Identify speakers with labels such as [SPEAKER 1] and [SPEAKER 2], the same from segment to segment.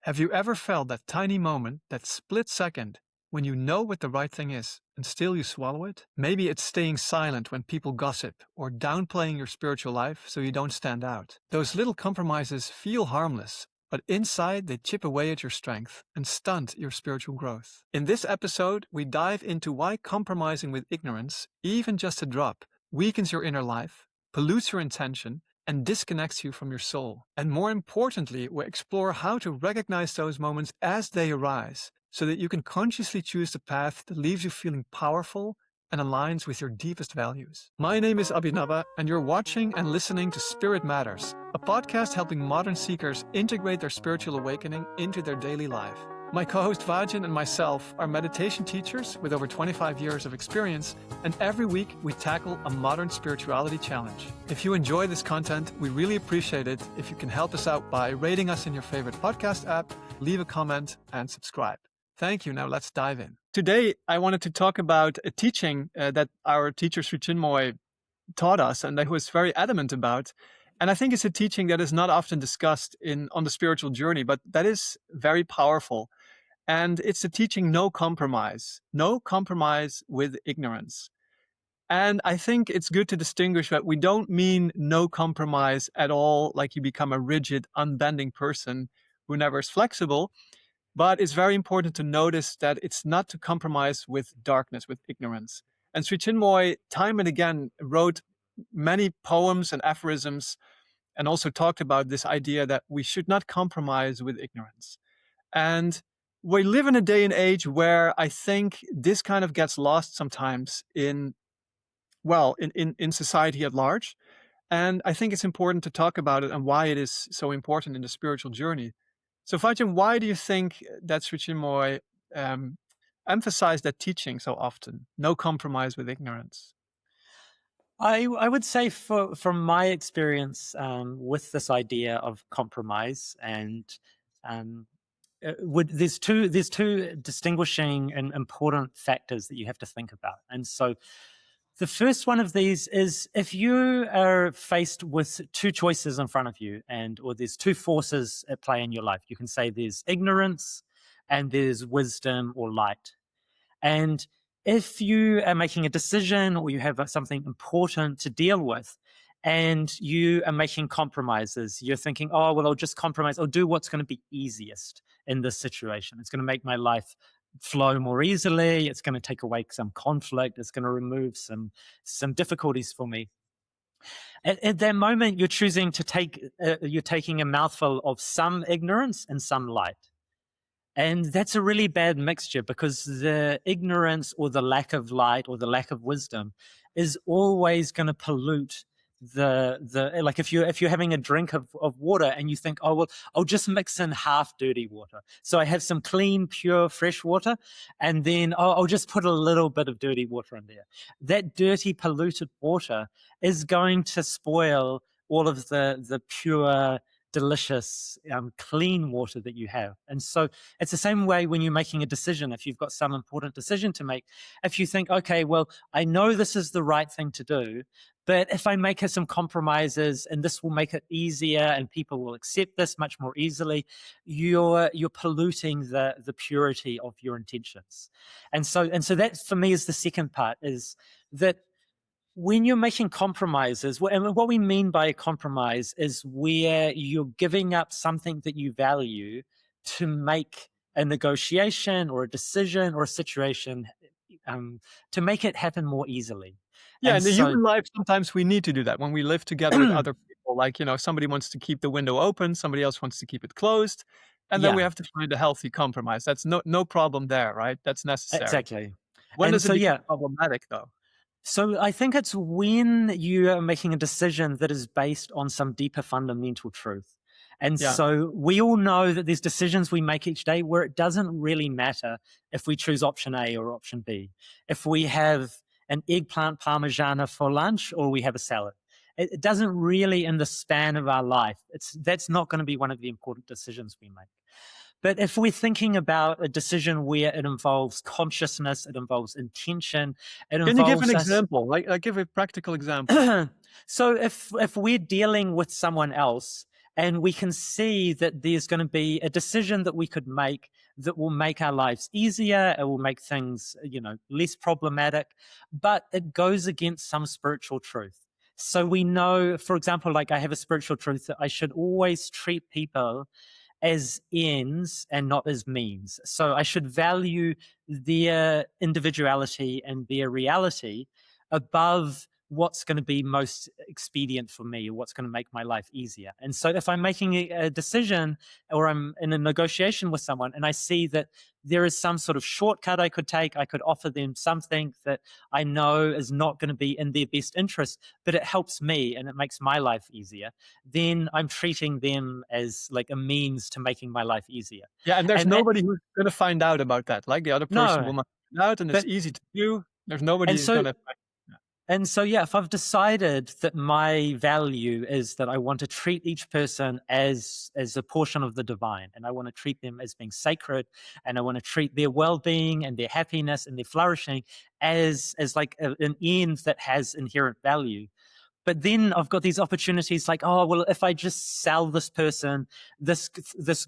[SPEAKER 1] Have you ever felt that tiny moment, that split second, when you know what the right thing is and still you swallow it? Maybe it's staying silent when people gossip or downplaying your spiritual life so you don't stand out. Those little compromises feel harmless, but inside they chip away at your strength and stunt your spiritual growth. In this episode, we dive into why compromising with ignorance, even just a drop, weakens your inner life, pollutes your intention, and disconnects you from your soul. And more importantly, we explore how to recognize those moments as they arise so that you can consciously choose the path that leaves you feeling powerful and aligns with your deepest values. My name is Abhinabha, and you're watching and listening to Spirit Matters, a podcast helping modern seekers integrate their spiritual awakening into their daily life. My co-host Vajin and myself are meditation teachers with over 25 years of experience, and every week we tackle a modern spirituality challenge. If you enjoy this content, we really appreciate it if you can help us out by rating us in your favorite podcast app, leave a comment, and subscribe. Thank you. Now let's dive in. Today, I wanted to talk about a teaching that our teacher Sri Chinmoy taught us and that he was very adamant about. And I think it's a teaching that is not often discussed on the spiritual journey, but that is very powerful. And it's the teaching no compromise with ignorance. And I think it's good to distinguish that we don't mean no compromise at all, like you become a rigid, unbending person who never is flexible. But it's very important to notice that it's not to compromise with darkness, with ignorance. And Sri Chinmoy, time and again, wrote many poems and aphorisms and also talked about this idea that we should not compromise with ignorance. And we live in a day and age where I think this kind of gets lost sometimes in society at large. And I think it's important to talk about it and why it is so important in the spiritual journey. So Vajin, why do you think that Sri Chinmoy emphasized that teaching so often? No compromise with ignorance.
[SPEAKER 2] I would say from my experience with this idea of compromise and there's two distinguishing and important factors that you have to think about. And so the first one of these is if you are faced with two choices in front of you or there's two forces at play in your life, you can say there's ignorance and there's wisdom or light. And if you are making a decision or you have something important to deal with and you are making compromises, you're thinking, oh, well, I'll just compromise. I'll do what's going to be easiest in this situation. It's going to make my life flow more easily. It's going to take away some conflict. It's going to remove some difficulties for me. At that moment, you're choosing to you're taking a mouthful of some ignorance and some light. And that's a really bad mixture because the ignorance or the lack of light or the lack of wisdom is always going to pollute like if you're having a drink of water and you think, oh, well, I'll just mix in half dirty water. So I have some clean, pure, fresh water, and then I'll just put a little bit of dirty water in there. That dirty, polluted water is going to spoil all of the pure, delicious, clean water that you have. And so it's the same way when you're making a decision. If you've got some important decision to make, if you think, okay, well, I know this is the right thing to do, but if I make some compromises and this will make it easier and people will accept this much more easily, you're polluting the purity of your intentions. And so that for me is the second part, is that when you're making compromises, and what we mean by a compromise is where you're giving up something that you value to make a negotiation or a decision or a situation to make it happen more easily.
[SPEAKER 1] Yeah, in the human life, sometimes we need to do that when we live together with other people. Like, somebody wants to keep the window open, somebody else wants to keep it closed. And then we have to find a healthy compromise. That's no problem there, right? That's necessary.
[SPEAKER 2] Exactly.
[SPEAKER 1] When does it become problematic, though?
[SPEAKER 2] So I think it's when you are making a decision that is based on some deeper fundamental truth. And so we all know that there's decisions we make each day where it doesn't really matter if we choose option A or option B. If we have an eggplant parmigiana for lunch or we have a salad. It doesn't really, in the span of our life, that's not going to be one of the important decisions we make. But if we're thinking about a decision where it involves consciousness, it involves intention,
[SPEAKER 1] Can you give an example? Like give a practical example.
[SPEAKER 2] So if we're dealing with someone else And we can see that there's going to be a decision that we could make that will make our lives easier. It will make things, less problematic, but it goes against some spiritual truth. So we know, for example, like I have a spiritual truth that I should always treat people as ends and not as means. So I should value their individuality and their reality above what's going to be most expedient for me or what's going to make my life easier. And so if I'm making a decision or I'm in a negotiation with someone and I see that there is some sort of shortcut I could take, I could offer them something that I know is not going to be in their best interest, but it helps me and it makes my life easier, then I'm treating them as like a means to making my life easier.
[SPEAKER 1] Yeah, and there's
[SPEAKER 2] And
[SPEAKER 1] nobody who's gonna find out about that. Like the other person
[SPEAKER 2] no,
[SPEAKER 1] will not find out, and it's
[SPEAKER 2] but
[SPEAKER 1] easy to do. There's nobody
[SPEAKER 2] and
[SPEAKER 1] who's
[SPEAKER 2] so
[SPEAKER 1] gonna.
[SPEAKER 2] And so, yeah, if I've decided that my value is that I want to treat each person as a portion of the divine, and I want to treat them as being sacred, and I want to treat their well-being and their happiness and their flourishing as like an end that has inherent value. But then I've got these opportunities like, oh, well, if I just sell this person this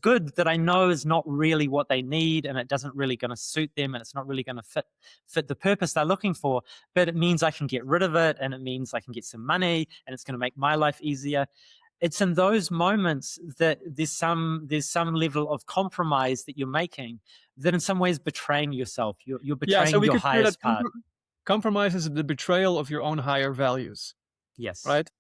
[SPEAKER 2] good that I know is not really what they need and it doesn't really going to suit them and it's not really going to fit the purpose they're looking for, but it means I can get rid of it and it means I can get some money and it's going to make my life easier. It's in those moments that there's some level of compromise that you're making that in some ways betraying yourself. You're
[SPEAKER 1] Yeah, so
[SPEAKER 2] betraying
[SPEAKER 1] we
[SPEAKER 2] your
[SPEAKER 1] could say that
[SPEAKER 2] highest part.
[SPEAKER 1] compromise is the betrayal of your own higher values,
[SPEAKER 2] Yes.
[SPEAKER 1] right?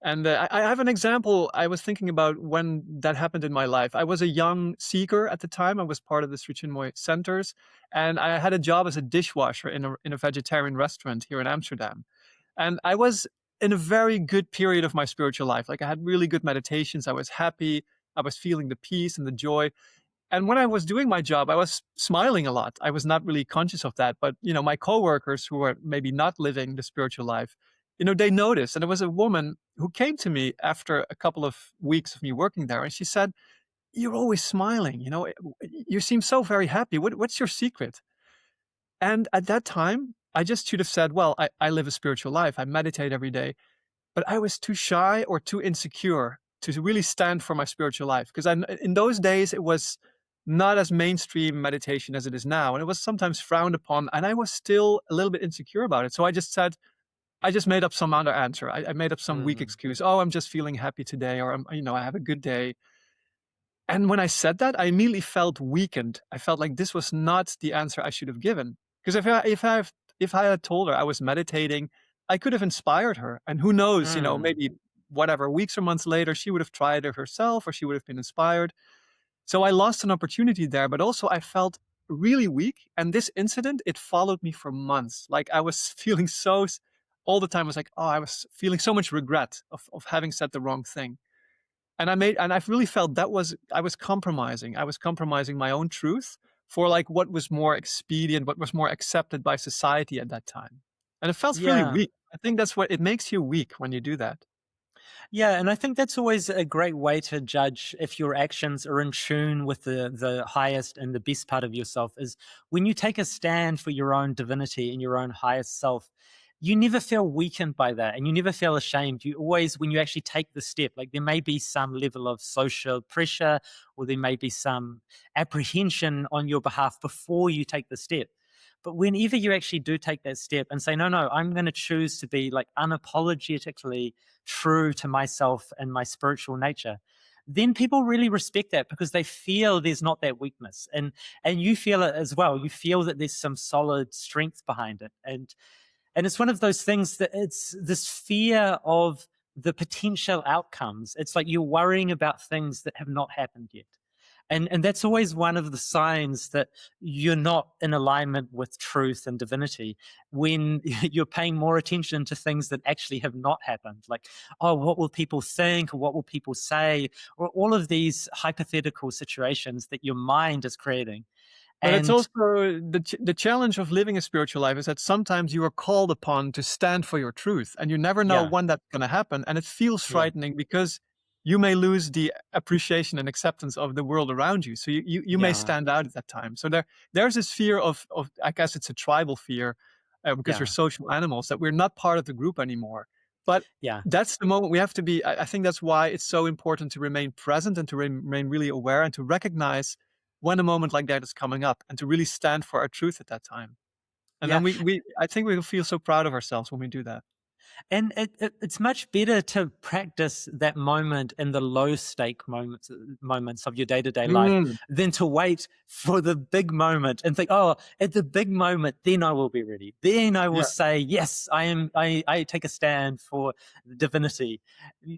[SPEAKER 1] And I have an example I was thinking about when that happened in my life. I was a young seeker at the time. I was part of the Chinmoy centers, and I had a job as a dishwasher in a vegetarian restaurant here in Amsterdam. And I was in a very good period of my spiritual life. Like I had really good meditations. I was happy. I was feeling the peace and the joy. And when I was doing my job, I was smiling a lot. I was not really conscious of that. But, my coworkers who were maybe not living the spiritual life, they noticed. And there was a woman who came to me after a couple of weeks of me working there. And she said, "You're always smiling. You seem so very happy. What's your secret?" And at that time, I just should have said, well, I live a spiritual life. I meditate every day. But I was too shy or too insecure to really stand for my spiritual life. Because in those days, it was not as mainstream meditation as it is now. And it was sometimes frowned upon. And I was still a little bit insecure about it. So I just said, I just made up some other answer. I made up some weak
[SPEAKER 2] Mm,
[SPEAKER 1] excuse. Oh, I'm just feeling happy today, or I have a good day. And when I said that, I immediately felt weakened. I felt like this was not the answer I should have given. Because if I had told her I was meditating, I could have inspired her. And who knows,
[SPEAKER 2] mm.
[SPEAKER 1] maybe whatever, weeks or months later, she would have tried it herself or she would have been inspired. So I lost an opportunity there, but also I felt really weak. And this incident, it followed me for months. Like I was feeling all the time, I was like, oh, I was feeling so much regret of having said the wrong thing. And I've really felt I was compromising. I was compromising my own truth for like what was more expedient, what was more accepted by society at that time. And it felt really
[SPEAKER 2] Yeah.
[SPEAKER 1] weak. I think that's what it makes you weak when you do that.
[SPEAKER 2] Yeah, and I think that's always a great way to judge if your actions are in tune with the highest and the best part of yourself is when you take a stand for your own divinity and your own highest self, you never feel weakened by that and you never feel ashamed. You always, when you actually take the step, like there may be some level of social pressure or there may be some apprehension on your behalf before you take the step. But whenever you actually do take that step and say, no, no, I'm going to choose to be like unapologetically true to myself and my spiritual nature, then people really respect that because they feel there's not that weakness. And you feel it as well. You feel that there's some solid strength behind it. And it's one of those things that it's this fear of the potential outcomes. It's like you're worrying about things that have not happened yet. And that's always one of the signs that you're not in alignment with truth and divinity when you're paying more attention to things that actually have not happened. Like, oh, what will people think? Or what will people say? Or all of these hypothetical situations that your mind is creating.
[SPEAKER 1] But it's
[SPEAKER 2] And
[SPEAKER 1] also the challenge of living a spiritual life is that sometimes you are called upon to stand for your truth, and you never know
[SPEAKER 2] yeah,
[SPEAKER 1] when that's going to happen. And it feels
[SPEAKER 2] yeah,
[SPEAKER 1] frightening because you may lose the appreciation and acceptance of the world around you. So you may
[SPEAKER 2] yeah,
[SPEAKER 1] stand out at that time. So there's this fear of I guess it's a tribal fear because we're
[SPEAKER 2] yeah,
[SPEAKER 1] social animals that we're not part of the group anymore. But
[SPEAKER 2] Yeah.
[SPEAKER 1] that's the moment we have to be. I think that's why it's so important to remain present and to remain really aware and to recognize when a moment like that is coming up and to really stand for our truth at that time. And
[SPEAKER 2] Yeah.
[SPEAKER 1] then I think we'll feel so proud of ourselves when we do that.
[SPEAKER 2] And it's much better to practice that moment in the low stake moments of your day to day life
[SPEAKER 1] Mm,
[SPEAKER 2] than to wait for the big moment and think, oh, at the big moment, then I will be ready. Then I will
[SPEAKER 1] yeah,
[SPEAKER 2] say, yes, I take a stand for divinity.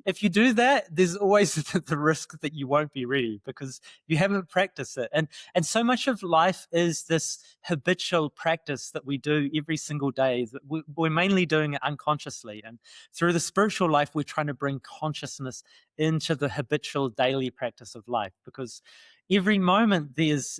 [SPEAKER 2] If you do that, there's always the risk that you won't be ready because you haven't practiced it. And so much of life is this habitual practice that we do every single day. That we're mainly doing it unconsciously. And through the spiritual life, we're trying to bring consciousness into the habitual daily practice of life because every moment there's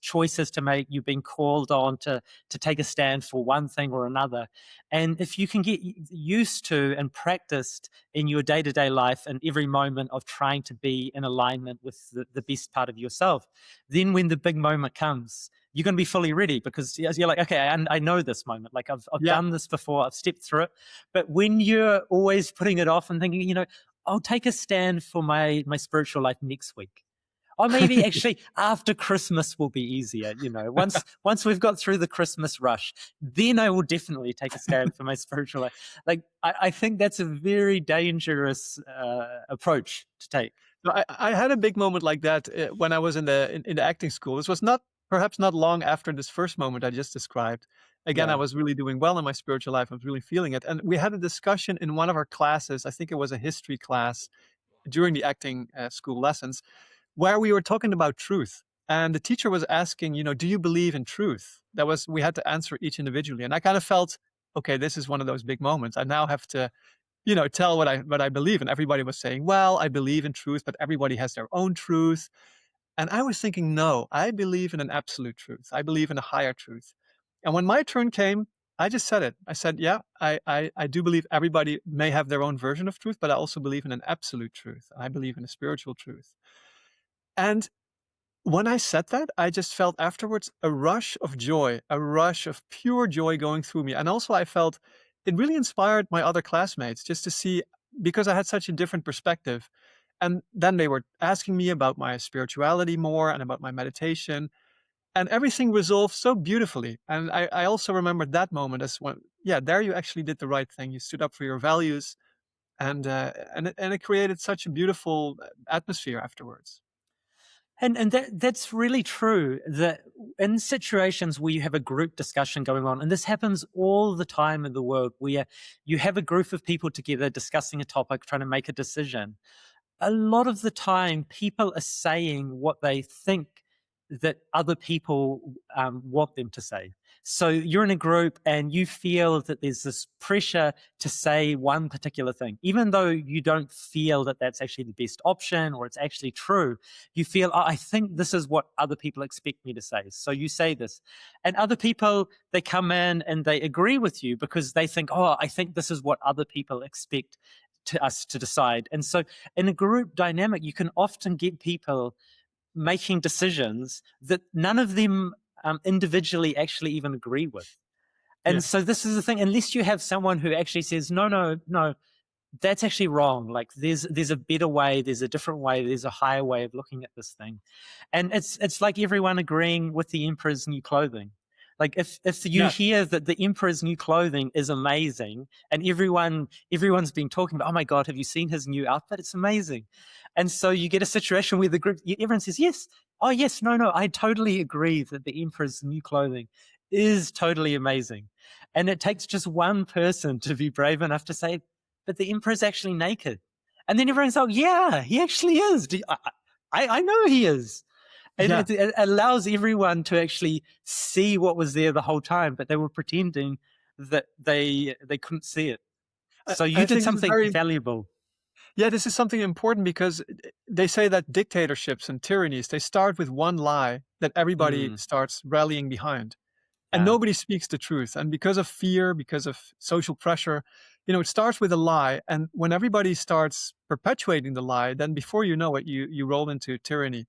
[SPEAKER 2] choices to make. You've been called on to take a stand for one thing or another. And if you can get used to and practiced in your day-to-day life and every moment of trying to be in alignment with the best part of yourself, then when the big moment comes, you're going to be fully ready because you're like, okay, I know this moment. Like I've
[SPEAKER 1] yeah.
[SPEAKER 2] done this before. I've stepped through it. But when you're always putting it off and thinking, I'll take a stand for my spiritual life next week. Or maybe actually after Christmas will be easier. Once we've got through the Christmas rush, then I will definitely take a stand for my spiritual life. Like I think that's a very dangerous approach to take.
[SPEAKER 1] No, I had a big moment like that when I was in the acting school. This was not perhaps not long after this first moment I just described. Again, I
[SPEAKER 2] Yeah,
[SPEAKER 1] was really doing well in my spiritual life. I was really feeling it, and we had a discussion in one of our classes. I think it was a history class during the acting school lessons, where we were talking about truth. And the teacher was asking, do you believe in truth? We had to answer each individually, and I kind of felt, okay, this is one of those big moments. I now have to tell what I believe. And everybody was saying, well, I believe in truth, but everybody has their own truth. And I was thinking, no, I believe in an absolute truth. I believe in a higher truth. And when my turn came, I just said it. I said, yeah, I do believe everybody may have their own version of truth, but I also believe in an absolute truth. I believe in a spiritual truth. And when I said that, I just felt afterwards a rush of joy, a rush of pure joy going through me. And also, I felt it really inspired my other classmates just to see, because I had such a different perspective. And then they were asking me about my spirituality more and about my meditation. And everything resolved so beautifully. And I also remembered that moment as when, yeah, there you actually did the right thing. You stood up for your values, and it created such a beautiful atmosphere afterwards.
[SPEAKER 2] and that's really true. That in situations where you have a group discussion going on, and this happens all the time in the world, where you have a group of people together discussing a topic, trying to make a decision, a lot of the time people are saying what they think that other people want them to say. So you're in a group and you feel that there's this pressure to say one particular thing, even though you don't feel that that's actually the best option or it's actually true. You feel, oh, I think this is what other people expect me to say. So you say this. And other people, they come in and they agree with you because they think, oh, I think this is what other people expect to us to decide. And so in a group dynamic, you can often get people making decisions that none of them individually actually even agree with. And so
[SPEAKER 1] Yes.
[SPEAKER 2] this is the thing, unless you have someone who actually says, no, no, no, that's actually wrong. Like there's a better way, there's a different way, there's a higher way of looking at this thing. And it's like everyone agreeing with the emperor's new clothing. Like if you
[SPEAKER 1] Yes.
[SPEAKER 2] hear that the emperor's new clothing is amazing and everyone's been talking about, oh my God, have you seen his new outfit? It's amazing. And so you get a situation where the group, everyone says, yes, oh yes, no, no, I totally agree that the emperor's new clothing is totally amazing. And it takes just one person to be brave enough to say, but the emperor's actually naked. And then everyone's like, yeah, he actually is. I know he is. And
[SPEAKER 1] Yeah.
[SPEAKER 2] it allows everyone to actually see what was there the whole time, but they were pretending that they couldn't see it. So you
[SPEAKER 1] I
[SPEAKER 2] did
[SPEAKER 1] think this is
[SPEAKER 2] something
[SPEAKER 1] very,
[SPEAKER 2] valuable.
[SPEAKER 1] yeah, this is something important because they say that dictatorships and tyrannies, they start with one lie that everybody
[SPEAKER 2] Mm,
[SPEAKER 1] starts rallying behind. And
[SPEAKER 2] yeah,
[SPEAKER 1] nobody speaks the truth. And because of fear, because of social pressure, it starts with a lie. And when everybody starts perpetuating the lie, then before you know it, you roll into tyranny.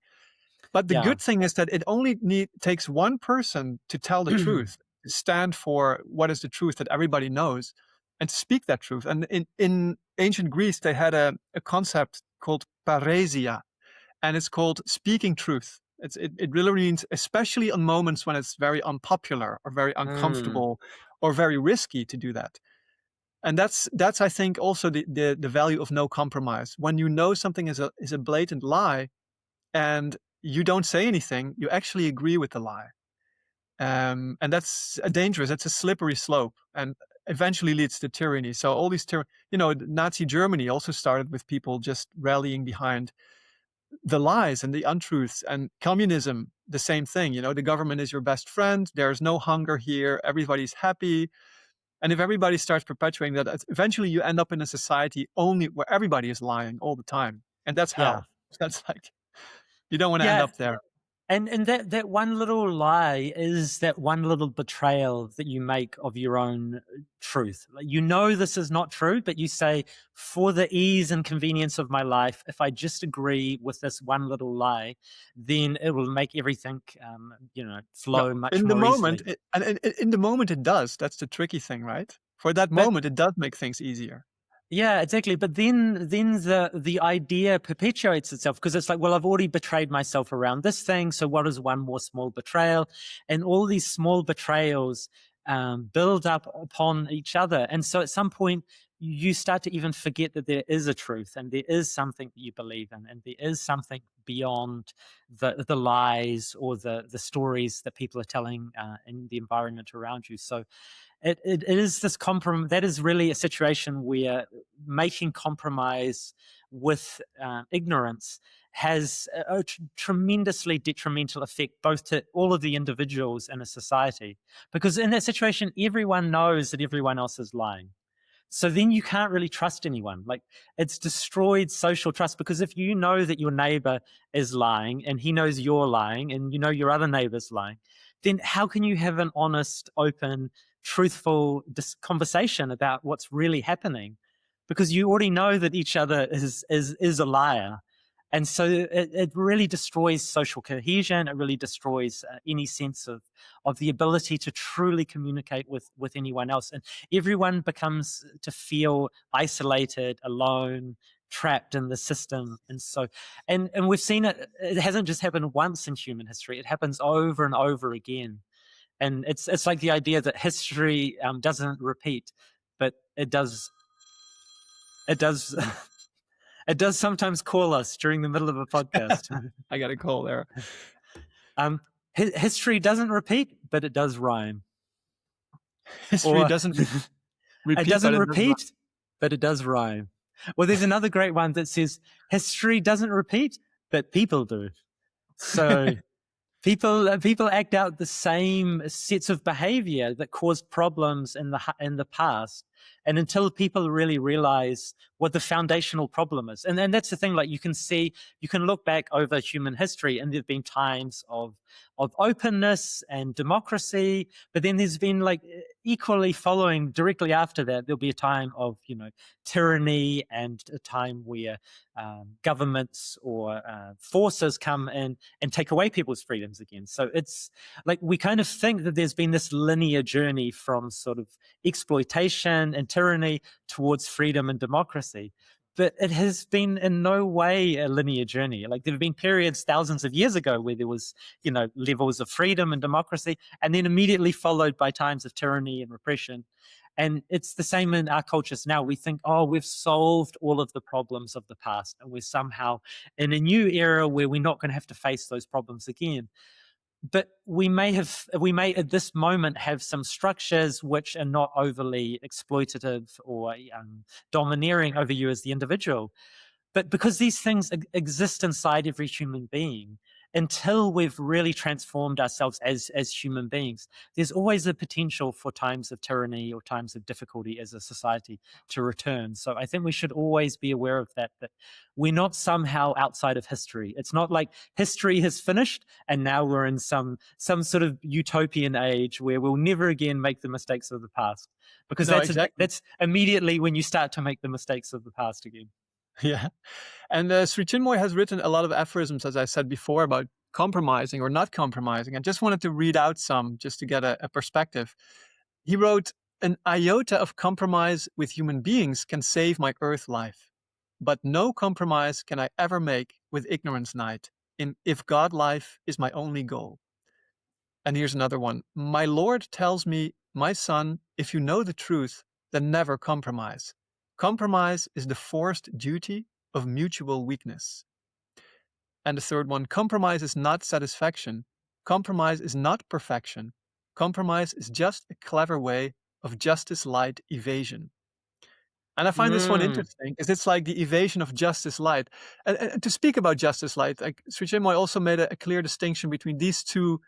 [SPEAKER 1] But the
[SPEAKER 2] yeah.
[SPEAKER 1] good thing is that it only takes one person to tell the truth, stand for what is the truth that everybody knows. and to speak that truth. And in ancient Greece, they had a concept called paresia, and it's called speaking truth. It really means, especially on moments when it's very unpopular or very uncomfortable or very risky to do that. And that's I think also the value of no compromise. When you know something is a blatant lie and you don't say anything, you actually agree with the lie. And that's dangerous. That's a slippery slope, and eventually leads to tyranny. So all these Nazi Germany also started with people just rallying behind the lies and the untruths. And communism, the same thing. The government is your best friend. There's no hunger here. Everybody's happy. And if everybody starts perpetuating that, eventually you end up in a society only where everybody is lying all the time, and that's
[SPEAKER 2] Yeah.
[SPEAKER 1] hell. That's like, you don't want to end
[SPEAKER 2] Yeah.
[SPEAKER 1] up there.
[SPEAKER 2] And that one little lie is that one little betrayal that you make of your own truth. Like, this is not true, but you say, for the ease and convenience of my life, if I just agree with this one little lie, then it will make everything, flow much
[SPEAKER 1] In the
[SPEAKER 2] more
[SPEAKER 1] moment,
[SPEAKER 2] easily.
[SPEAKER 1] in the moment it does. That's the tricky thing, right? For that
[SPEAKER 2] But
[SPEAKER 1] moment, it does make things easier.
[SPEAKER 2] yeah, exactly. But then the idea perpetuates itself, because it's like, well, I've already betrayed myself around this thing, so what is one more small betrayal? And all these small betrayals build up upon each other. And so at some point, you start to even forget that there is a truth, and there is something that you believe in, and there is something beyond the lies or the stories that people are telling in the environment around you. So it is this compromise. That is really a situation where making compromise with ignorance has a tremendously detrimental effect both to all of the individuals in a society, because in that situation everyone knows that everyone else is lying. So then you can't really trust anyone. Like, it's destroyed social trust, because if you know that your neighbor is lying and he knows you're lying and your other neighbor's lying, then how can you have an honest, open, truthful conversation about what's really happening? Because you already know that each other is a liar. And so it really destroys social cohesion. It really destroys any sense of the ability to truly communicate with anyone else. And everyone becomes to feel isolated, alone, trapped in the system. And so, and we've seen it hasn't just happened once in human history. It happens over and over again. And it's like the idea that history doesn't repeat, but it does. It does. It does sometimes call us during the middle of a podcast.
[SPEAKER 1] I got a call there.
[SPEAKER 2] History doesn't repeat, but it does rhyme.
[SPEAKER 1] History doesn't repeat.
[SPEAKER 2] It doesn't repeat, but it does rhyme. Well, there's another great one that says, history doesn't repeat, but people do. So people act out the same sets of behavior that caused problems in the past. And until people really realize what the foundational problem is. And that's the thing, like, you can look back over human history, and there've been times of openness and democracy, but then there's been, like, equally following directly after that, there'll be a time of, tyranny, and a time where governments or forces come in and take away people's freedoms again. So it's like, we kind of think that there's been this linear journey from sort of exploitation and tyranny towards freedom and democracy. But it has been in no way a linear journey. Like, there have been periods thousands of years ago where there was, levels of freedom and democracy, and then immediately followed by times of tyranny and repression. And it's the same in our cultures now. We think, oh, we've solved all of the problems of the past, and we're somehow in a new era where we're not going to have to face those problems again. But we may at this moment have some structures which are not overly exploitative or domineering over you as the individual. But because these things exist inside every human being, until we've really transformed ourselves as human beings, there's always a potential for times of tyranny or times of difficulty as a society to return. So I think we should always be aware of that we're not somehow outside of history. It's not like history has finished and now we're in some sort of utopian age where we'll never again make the mistakes of the past. Because that's immediately when you start to make the mistakes of the past again.
[SPEAKER 1] Yeah. And Sri Chinmoy has written a lot of aphorisms, as I said before, about compromising or not compromising. I just wanted to read out some just to get a perspective. He wrote, An iota of compromise with human beings can save my earth life, but no compromise can I ever make with ignorance night, in if God life is my only goal. And here's another one. My Lord tells me, my son, if you know the truth, then never compromise. Compromise is the forced duty of mutual weakness. And the third one, compromise is not satisfaction. Compromise is not perfection. Compromise is just a clever way of justice light evasion. And I find this one interesting because it's like the evasion of justice light. And to speak about justice light, like Sri Chinmoy also made a clear distinction between these two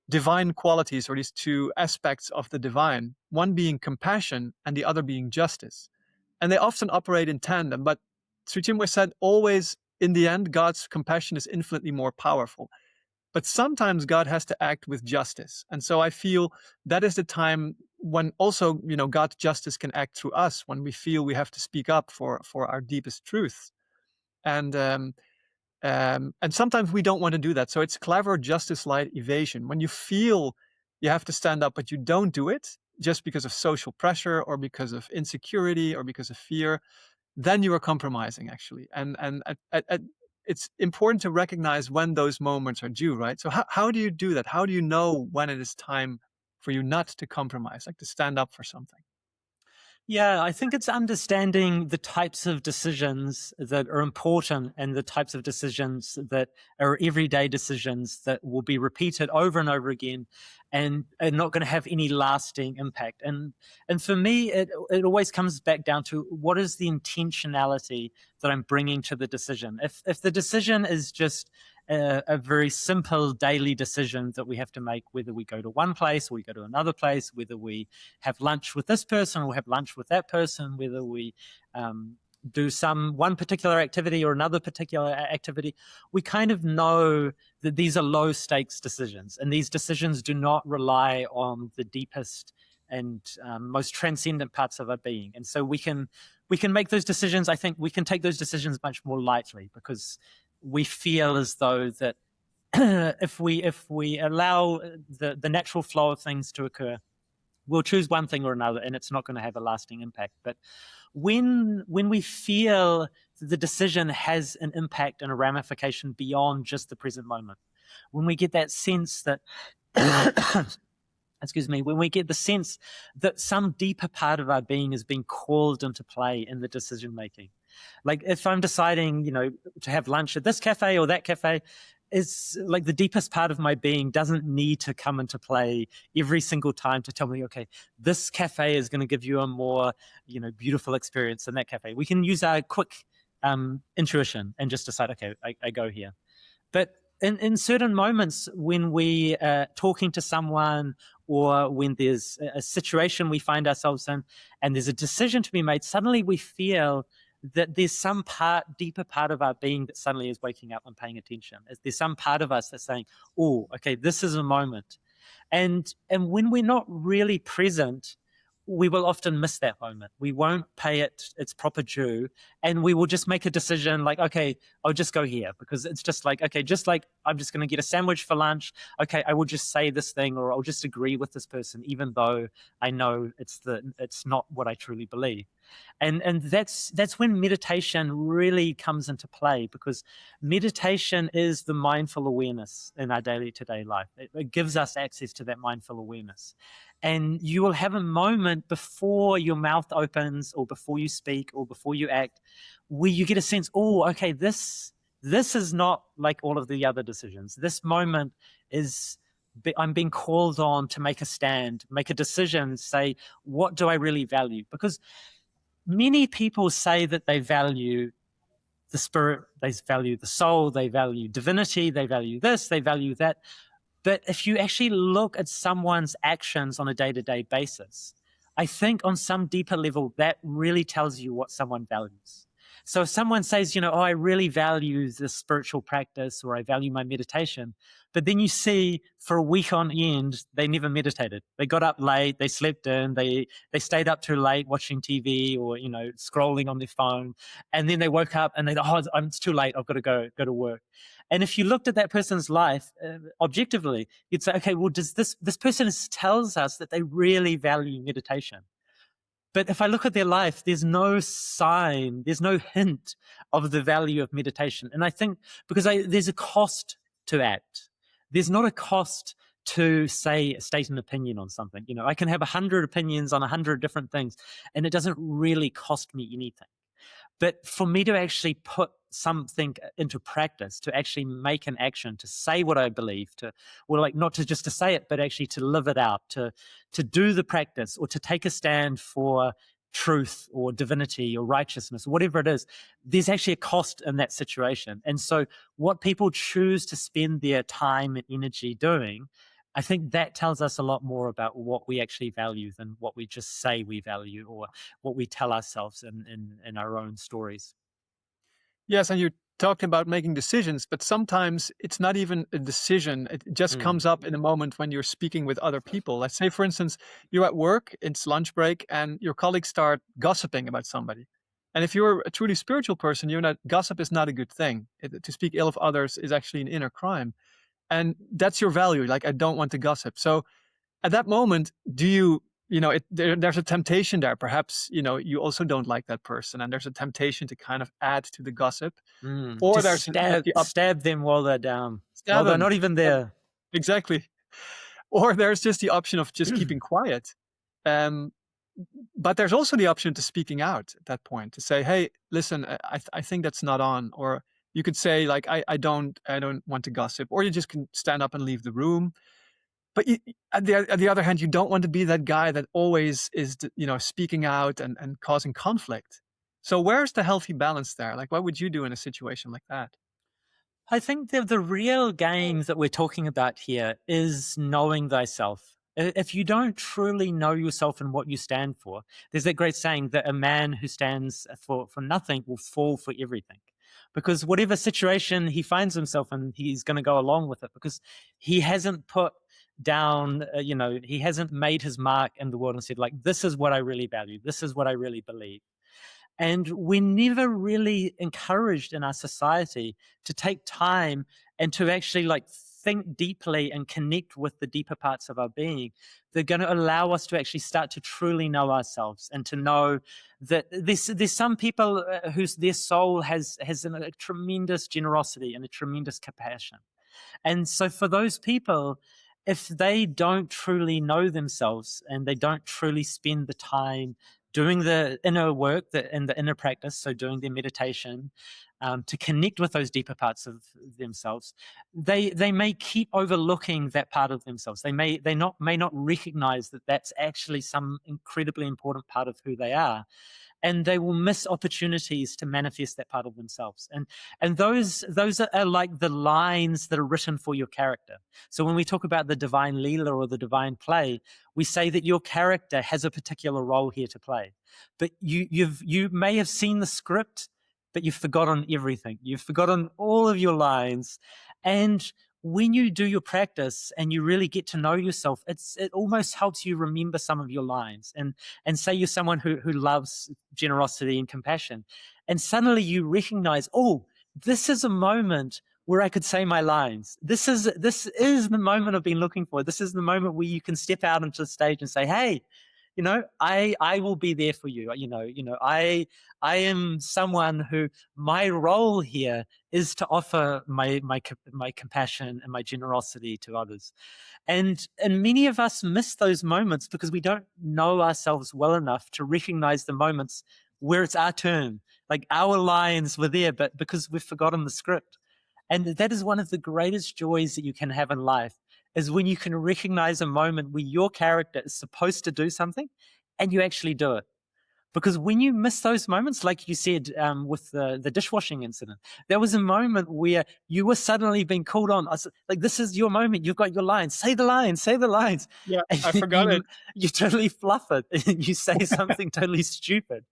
[SPEAKER 1] divine qualities or these two aspects of the divine, one being compassion and the other being justice. And they often operate in tandem, but Sri Chinmoy said always in the end, God's compassion is infinitely more powerful. But sometimes God has to act with justice. And so I feel that is the time when also, God's justice can act through us, when we feel we have to speak up for our deepest truths. And sometimes we don't want to do that. So it's clever justice light evasion. When you feel you have to stand up, but you don't do it just because of social pressure or because of insecurity or because of fear, then you are compromising actually. And it's important to recognize when those moments are due, right? So how do you do that? How do you know when it is time for you not to compromise, like to stand up for something?
[SPEAKER 2] Yeah, I think it's understanding the types of decisions that are important and the types of decisions that are everyday decisions that will be repeated over and over again and are not going to have any lasting impact. And for me, it always comes back down to what is the intentionality that I'm bringing to the decision. If the decision is just a very simple daily decision that we have to make, whether we go to one place or we go to another place, whether we have lunch with this person or have lunch with that person, whether we do one particular activity or another particular activity, we kind of know that these are low stakes decisions, and these decisions do not rely on the deepest and most transcendent parts of our being. And so we can make those decisions. I think we can take those decisions much more lightly because we feel as though that if we allow the natural flow of things to occur, we'll choose one thing or another, and it's not going to have a lasting impact. But when we feel the decision has an impact and a ramification beyond just the present moment, when we get that sense that excuse me, when we get the sense that some deeper part of our being is being called into play in the decision making. Like if I'm deciding, to have lunch at this cafe or that cafe, is like the deepest part of my being doesn't need to come into play every single time to tell me, okay, this cafe is going to give you a more, beautiful experience than that cafe. We can use our quick intuition and just decide, okay, I go here. But in certain moments when we are talking to someone or when there's a situation we find ourselves in and there's a decision to be made, suddenly we feel that there's some deeper part of our being that suddenly is waking up and paying attention. There's some part of us that's saying, oh, okay, this is a moment. And when we're not really present, we will often miss that moment. We won't pay it its proper due, and we will just make a decision like, okay, I'll just go here because it's just like, okay, just like I'm just going to get a sandwich for lunch. Okay, I will just say this thing, or I'll just agree with this person, even though I know it's not what I truly believe. And that's when meditation really comes into play, because meditation is the mindful awareness in our daily to-day life. It gives us access to that mindful awareness. And you will have a moment before your mouth opens or before you speak or before you act where you get a sense, oh, okay, this is not like all of the other decisions. This moment is, I'm being called on to make a stand, make a decision, say, what do I really value? Because many people say that they value the spirit, they value the soul, they value divinity, they value this, they value that. But if you actually look at someone's actions on a day-to-day basis, I think on some deeper level, that really tells you what someone values. So if someone says, oh, I really value this spiritual practice, or I value my meditation, but then you see for a week on end, they never meditated. They got up late, they slept in, they stayed up too late watching TV or, scrolling on their phone. And then they woke up and it's too late. I've got to go to work. And if you looked at that person's life objectively, you'd say, okay, well, does this person tells us that they really value meditation. But if I look at their life, there's no sign, there's no hint of the value of meditation. And I think because there's a cost to act. There's not a cost to say state an opinion on something. I can have 100 opinions on 100 different things, and it doesn't really cost me anything. But for me to actually put something into practice, to actually make an action, to say what I believe, not to just to say it, but actually to live it out, to do the practice, or to take a stand for truth or divinity or righteousness, whatever it is, there's actually a cost in that situation. And so what people choose to spend their time and energy doing, I think that tells us a lot more about what we actually value than what we just say we value or what we tell ourselves in our own stories.
[SPEAKER 1] Yes, and you talked about making decisions, but sometimes it's not even a decision. It just comes up in a moment when you're speaking with other people. Let's say, for instance, you're at work, it's lunch break, and your colleagues start gossiping about somebody. And if you're a truly spiritual person, gossip is not a good thing. To speak ill of others is actually an inner crime. And that's your value. Like, I don't want to gossip. So at that moment, there's a temptation there. Perhaps, you also don't like that person, and there's a temptation to kind of add to the gossip. Or
[SPEAKER 2] to
[SPEAKER 1] there's
[SPEAKER 2] stab them while they're down,
[SPEAKER 1] while
[SPEAKER 2] they're not even there.
[SPEAKER 1] Exactly. Or there's just the option of just keeping quiet. But there's also the option to speaking out at that point, to say, hey, listen, I think that's not on. Or you could say, like, I don't want to gossip. Or you just can stand up and leave the room. But at the other hand, you don't want to be that guy that always is, speaking out and causing conflict. So where's the healthy balance there? Like, what would you do in a situation like that?
[SPEAKER 2] I think the real game that we're talking about here is knowing thyself. If you don't truly know yourself and what you stand for, there's that great saying that a man who stands for nothing will fall for everything. Because whatever situation he finds himself in, he's going to go along with it because he hasn't put down, he hasn't made his mark in the world and said, like, this is what I really value. This is what I really believe. And we're never really encouraged in our society to take time and to actually think deeply and connect with the deeper parts of our being. They're going to allow us to actually start to truly know ourselves and to know that there's some people whose their soul has a tremendous generosity and a tremendous compassion. And so for those people, if they don't truly know themselves and they don't truly spend the time doing the inner work and the inner practice, so doing their meditation, to connect with those deeper parts of themselves, they may keep overlooking that part of themselves. They may not recognize that that's actually some incredibly important part of who they are. And they will miss opportunities to manifest that part of themselves. And those are like the lines that are written for your character. So when we talk about the divine Leela or the divine play, we say that your character has a particular role here to play. But you may have seen the script, but you've forgotten everything. You've forgotten all of your lines. And when you do your practice and you really get to know yourself, it almost helps you remember some of your lines. And say you're someone who loves generosity and compassion, and suddenly you recognize, oh, this is a moment where I could say my lines. This is the moment I've been looking for. This is the moment where you can step out onto the stage and say, hey, I will be there for you. I am someone who, my role here is to offer my compassion and my generosity to others. And many of us miss those moments because we don't know ourselves well enough to recognize the moments where it's our turn. Like our lines were there, but because we've forgotten the script. And that is one of the greatest joys that you can have in life, is when you can recognize a moment where your character is supposed to do something and you actually do it. Because when you miss those moments, like you said with the dishwashing incident, there was a moment where you were suddenly being called on. I was like, this is your moment. You've got your lines. Say the lines. Say the lines.
[SPEAKER 1] Yeah,
[SPEAKER 2] And
[SPEAKER 1] I forgot it.
[SPEAKER 2] you totally fluff it. And you say something totally stupid.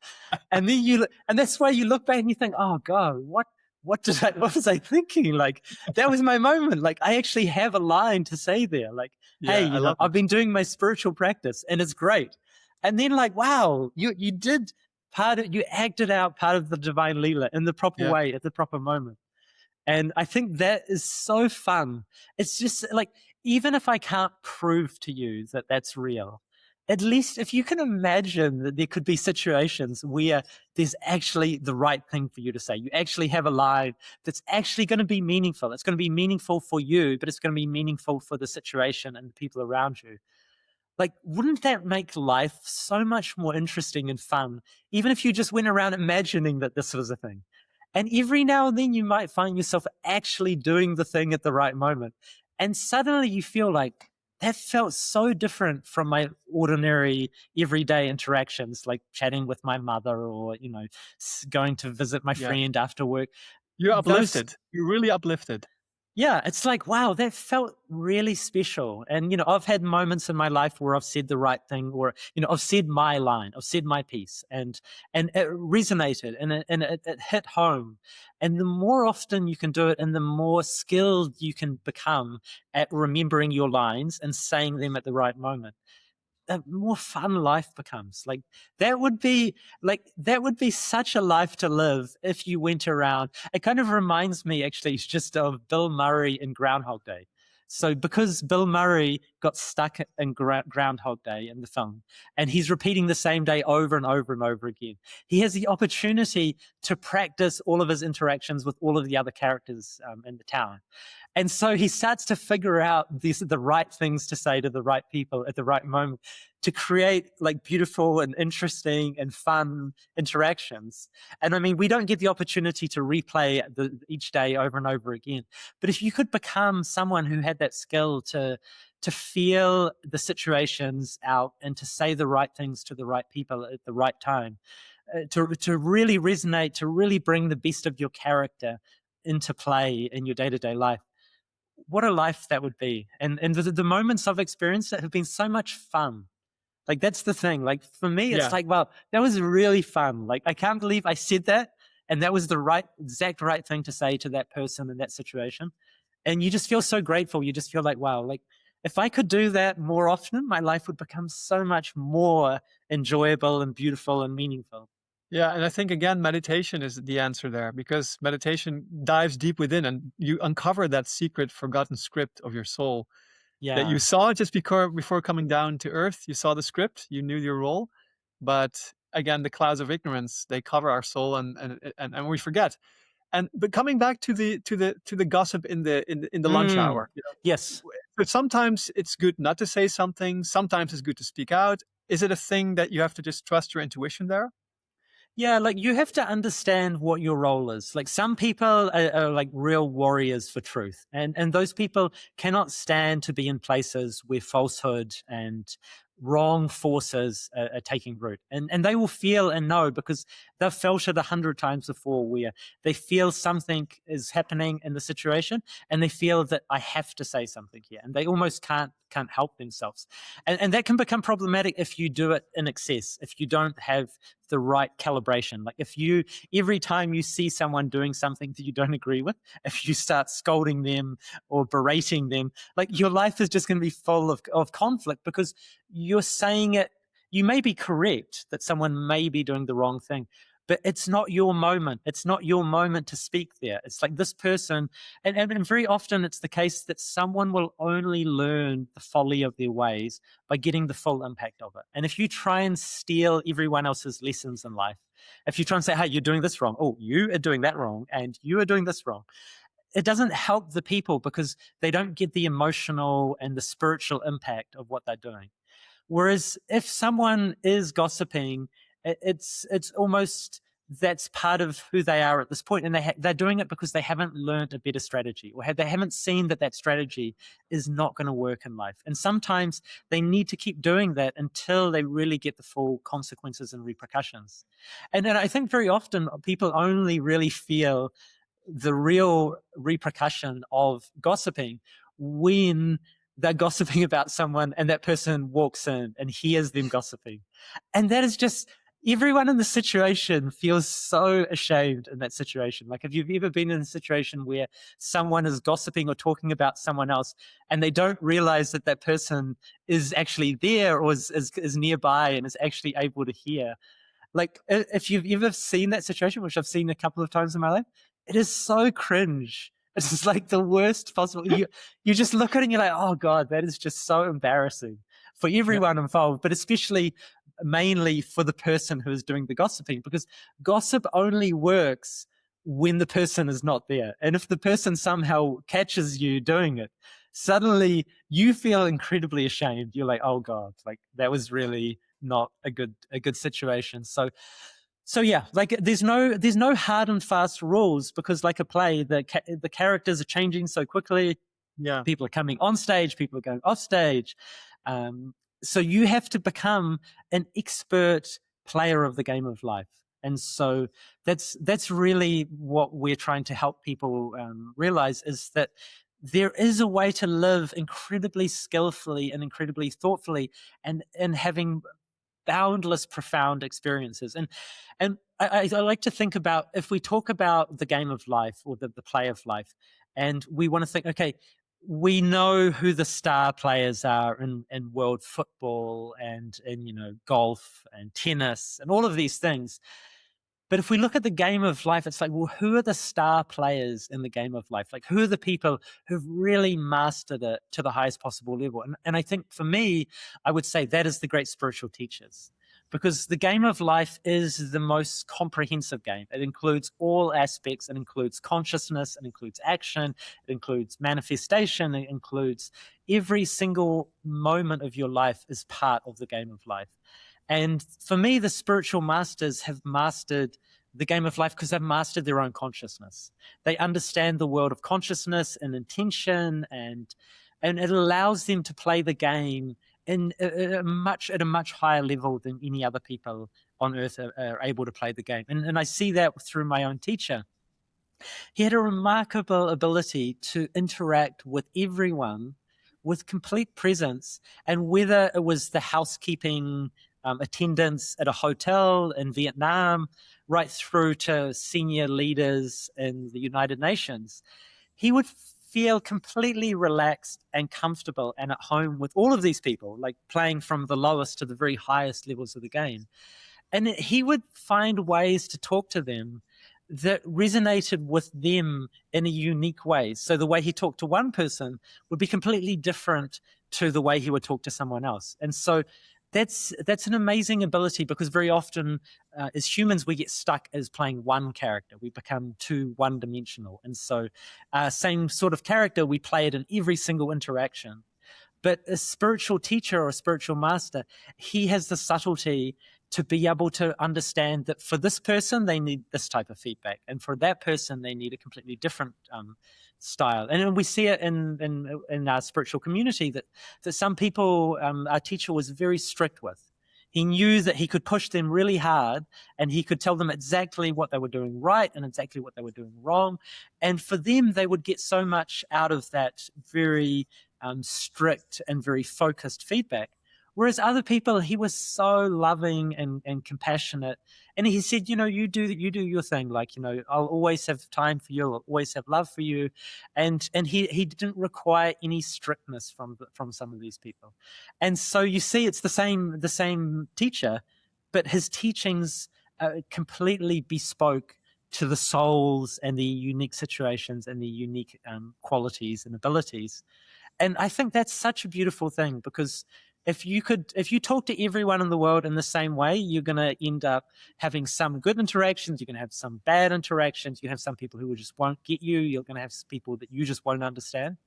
[SPEAKER 2] And then that's why you look back and you think, oh God, what was I thinking? Like, that was my moment. Like, I actually have a line to say there. Like, hey,
[SPEAKER 1] Yeah, I love it.
[SPEAKER 2] I've been doing my spiritual practice and it's great. And then like, wow, you did you acted out part of the divine Leela in the proper way at the proper moment. And I think that is so fun. It's just like, even if I can't prove to you that that's real, at least if you can imagine that there could be situations where there's actually the right thing for you to say, you actually have a line that's actually going to be meaningful. It's going to be meaningful for you, but it's going to be meaningful for the situation and the people around you. Like, wouldn't that make life so much more interesting and fun, even if you just went around imagining that this was a thing? And every now and then you might find yourself actually doing the thing at the right moment. And suddenly you feel like that felt so different from my ordinary everyday interactions, like chatting with my mother or, going to visit my
[SPEAKER 1] Yeah.
[SPEAKER 2] friend after work.
[SPEAKER 1] You're
[SPEAKER 2] Those
[SPEAKER 1] uplifted. You're really uplifted.
[SPEAKER 2] Yeah, it's like, wow, that felt really special. And, I've had moments in my life where I've said the right thing, or, I've said my line, I've said my piece, and it resonated, and it hit home. And the more often you can do it, and the more skilled you can become at remembering your lines and saying them at the right moment, the more fun life becomes. That would be such a life to live if you went around. It kind of reminds me, actually, just of Bill Murray in Groundhog Day. So because Bill Murray got stuck in Groundhog Day in the film, and he's repeating the same day over and over and over again, he has the opportunity to practice all of his interactions with all of the other characters in the town. And so he starts to figure out the right things to say to the right people at the right moment to create like beautiful and interesting and fun interactions. And I mean, we don't get the opportunity to replay each day over and over again. But if you could become someone who had that skill to feel the situations out and to say the right things to the right people at the right time, to really resonate, to really bring the best of your character into play in your day-to-day life, what a life that would be. And the moments I've experienced that have been so much fun. Like, that's the thing. Like, for me, it's
[SPEAKER 1] Yeah.
[SPEAKER 2] like, wow, that was really fun. Like, I can't believe I said that. And that was the exact right thing to say to that person in that situation. And you just feel so grateful. You just feel like, wow, like, if I could do that more often, my life would become so much more enjoyable and beautiful and meaningful.
[SPEAKER 1] Yeah, and I think again, meditation is the answer there, because meditation dives deep within and you uncover that secret, forgotten script of your soul that
[SPEAKER 2] Yeah.
[SPEAKER 1] you saw just before coming down to earth. You saw the script, you knew your role, but again, the clouds of ignorance, they cover our soul, and we forget. But coming back to the gossip in the lunch
[SPEAKER 2] Mm.
[SPEAKER 1] hour,
[SPEAKER 2] Yes.
[SPEAKER 1] but sometimes it's good not to say something. Sometimes it's good to speak out. Is it a thing that you have to just trust your intuition there?
[SPEAKER 2] Yeah, like, you have to understand what your role is. Like, some people are like real warriors for truth, and those people cannot stand to be in places where falsehood and wrong forces are taking root, and they will feel and know, because they've felt it 100 times before, where they feel something is happening in the situation, and they feel that I have to say something here, and they almost can't help themselves, and that can become problematic if you do it in excess, if you don't have the right calibration. Like, if you, every time you see someone doing something that you don't agree with, if you start scolding them or berating them, like, your life is just going to be full of conflict, because you're saying it. You may be correct that someone may be doing the wrong thing, but it's not your moment. It's not your moment to speak there. It's like this person, and very often it's the case that someone will only learn the folly of their ways by getting the full impact of it. And if you try and steal everyone else's lessons in life, if you try and say, hey, you're doing this wrong, oh, you are doing that wrong, and you are doing this wrong, it doesn't help the people, because they don't get the emotional and the spiritual impact of what they're doing. Whereas if someone is gossiping, it's almost, that's part of who they are at this point, and they're doing it because they haven't learned a better strategy, or they haven't seen that strategy is not going to work in life. And sometimes they need to keep doing that until they really get the full consequences and repercussions. And I think very often people only really feel the real repercussion of gossiping when they're gossiping about someone and that person walks in and hears them gossiping. And that is just, everyone in the situation feels so ashamed in that situation. Like, if you've ever been in a situation where someone is gossiping or talking about someone else and they don't realize that that person is actually there, or is nearby and is actually able to hear. Like, if you've ever seen that situation, which I've seen a couple of times in my life, it is so cringe. It's just like the worst possible. You just look at it and you're like, oh God, that is just so embarrassing. for everyone involved, but especially mainly for the person who is doing the gossiping, because gossip only works when the person is not there. And if the person somehow catches you doing it, suddenly you feel incredibly ashamed. You're like, oh God, like that was really not a good situation. So yeah, like there's no hard and fast rules, because like a play, the characters are changing so quickly.
[SPEAKER 1] Yeah.
[SPEAKER 2] People are coming on stage, people are going off stage. Um, so you have to become an expert player of the game of life. And so that's really what we're trying to help people realize, is that there is a way to live incredibly skillfully and incredibly thoughtfully, and having boundless, profound experiences. And I like to think about, if we talk about the game of life, or the play of life, and we want to think, okay, we know who the star players are in world football and in golf and tennis and all of these things. But if we look at the game of life, it's like, well, who are the star players in the game of life? Like, who are the people who've really mastered it to the highest possible level? And I think for me, I would say that is the great spiritual teachers, because the game of life is the most comprehensive game. It includes all aspects. It includes consciousness. It includes action. It includes manifestation. It includes every single moment of your life is part of the game of life. And for me, the spiritual masters have mastered the game of life because they've mastered their own consciousness. They understand the world of consciousness and intention, and it allows them to play the game at a much higher level than any other people on earth are able to play the game. And I see that through my own teacher. He had a remarkable ability to interact with everyone with complete presence, and whether it was the housekeeping attendants at a hotel in Vietnam, right through to senior leaders in the United Nations, he would feel completely relaxed and comfortable and at home with all of these people, like playing from the lowest to the very highest levels of the game. And he would find ways to talk to them that resonated with them in a unique way. So the way he talked to one person would be completely different to the way he would talk to someone else. And so that's an amazing ability, because very often as humans, we get stuck as playing one character. We become too one-dimensional. And so same sort of character, we play it in every single interaction. But a spiritual teacher or a spiritual master, he has the subtlety to be able to understand that for this person, they need this type of feedback. And for that person, they need a completely different style. And we see it in our spiritual community that some people, our teacher was very strict with. He knew that he could push them really hard, and he could tell them exactly what they were doing right and exactly what they were doing wrong. And for them, they would get so much out of that very strict and very focused feedback. Whereas other people, he was so loving and compassionate. And he said, you do your thing. Like, I'll always have time for you. I'll always have love for you. And he didn't require any strictness from some of these people. And so you see, it's the same teacher, but his teachings are completely bespoke to the souls and the unique situations and the unique qualities and abilities. And I think that's such a beautiful thing, because if you talk to everyone in the world in the same way, you're going to end up having some good interactions. You're going to have some bad interactions. You have some people who just won't get you. You're going to have people that you just won't understand.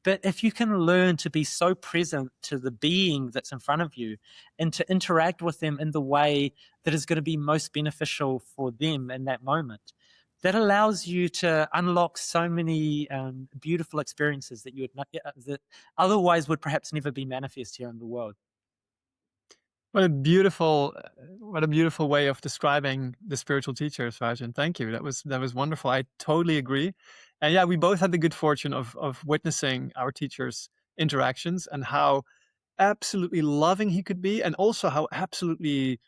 [SPEAKER 2] But if you can learn to be so present to the being that's in front of you and to interact with them in the way that is going to be most beneficial for them in that moment, that allows you to unlock so many beautiful experiences that you would not, that otherwise would perhaps never be manifest here in the world.
[SPEAKER 1] What a beautiful way of describing the spiritual teachers, Vajin. Thank you. That was wonderful. I totally agree. And yeah, we both had the good fortune of witnessing our teachers' interactions and how absolutely loving he could be, and also how absolutely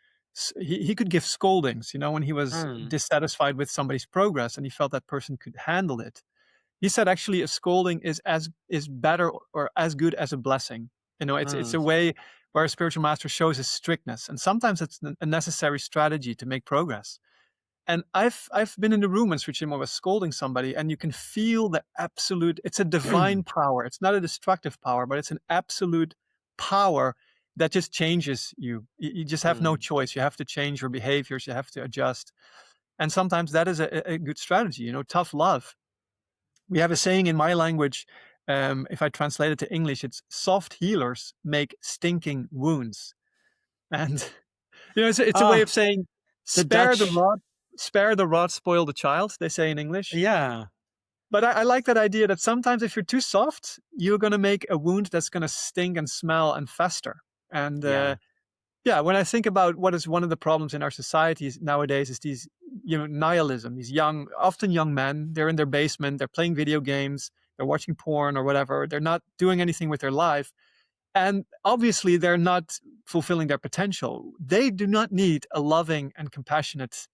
[SPEAKER 1] he could give scoldings, when he was dissatisfied with somebody's progress and he felt that person could handle it. He said actually a scolding is better or as good as a blessing. It's a way where a spiritual master shows his strictness, and sometimes it's a necessary strategy to make progress. And I've been in the room when Sri Chinmoy was scolding somebody, and you can feel the absolute, it's a divine power. It's not a destructive power, but it's an absolute power that just changes you. You just have no
[SPEAKER 2] Mm.
[SPEAKER 1] choice. You have to change your behaviors. You have to adjust. And sometimes that is a good strategy, tough love. We have a saying in my language, if I translate it to English, it's soft healers make stinking wounds. And it's a way of
[SPEAKER 2] Ah,
[SPEAKER 1] saying
[SPEAKER 2] the
[SPEAKER 1] spare the
[SPEAKER 2] Dutch.
[SPEAKER 1] rod, spare the rod, spoil the child, they say in English.
[SPEAKER 2] Yeah,
[SPEAKER 1] But I like that idea that sometimes if you're too soft, you're going to make a wound that's going to stink and smell and fester. And
[SPEAKER 2] yeah,
[SPEAKER 1] yeah, when I think about what is one of the problems in our societies nowadays is these, nihilism, these often young men, they're in their basement, they're playing video games, they're watching porn or whatever. They're not doing anything with their life. And obviously, they're not fulfilling their potential. They do not need a loving and compassionate,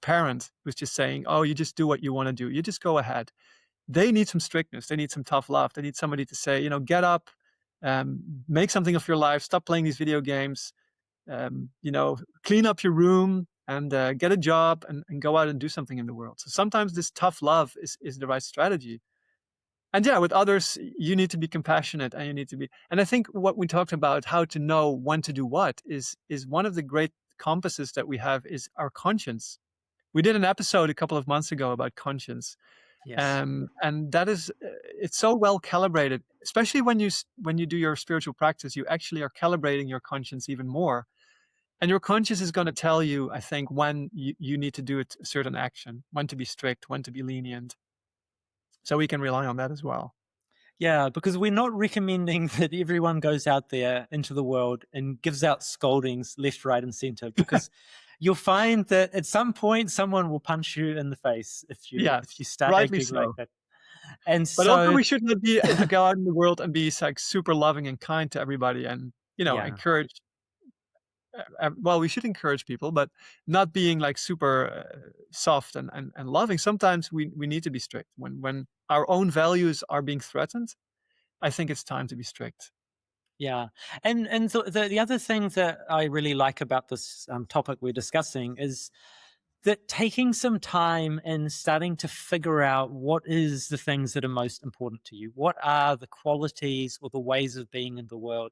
[SPEAKER 1] parent who's just saying, "Oh, you just do what you want to do. You just go ahead." They need some strictness. They need some tough love. They need somebody to say, "Get up, make something of your life. Stop playing these video games. Clean up your room and get a job and go out and do something in the world." So sometimes this tough love is the right strategy. And yeah, with others, you need to be compassionate and you need to be. And I think what we talked about, how to know when to do what, is one of the great compasses that we have is our conscience. We did an episode a couple of months ago about conscience,
[SPEAKER 2] yes.
[SPEAKER 1] and that is it's so well calibrated. Especially when you do your spiritual practice, you actually are calibrating your conscience even more, and your conscience is going to tell you, I think, when you need to do a certain action, when to be strict, when to be lenient. So we can rely on that as well.
[SPEAKER 2] Yeah, because we're not recommending that everyone goes out there into the world and gives out scoldings left, right, and center, because you'll find that at some point someone will punch you in the face if you
[SPEAKER 1] Yes,
[SPEAKER 2] start
[SPEAKER 1] rightly
[SPEAKER 2] acting like
[SPEAKER 1] so.
[SPEAKER 2] that. And
[SPEAKER 1] But also
[SPEAKER 2] so,
[SPEAKER 1] we should not be go out in the world and be like super loving and kind to everybody and,
[SPEAKER 2] yeah.
[SPEAKER 1] encourage well, we should encourage people, but not being like super soft and loving. Sometimes we need to be strict when our own values are being threatened. I think it's time to be strict.
[SPEAKER 2] Yeah, and the other thing that I really like about this topic we're discussing is that taking some time and starting to figure out what is the things that are most important to you, what are the qualities or the ways of being in the world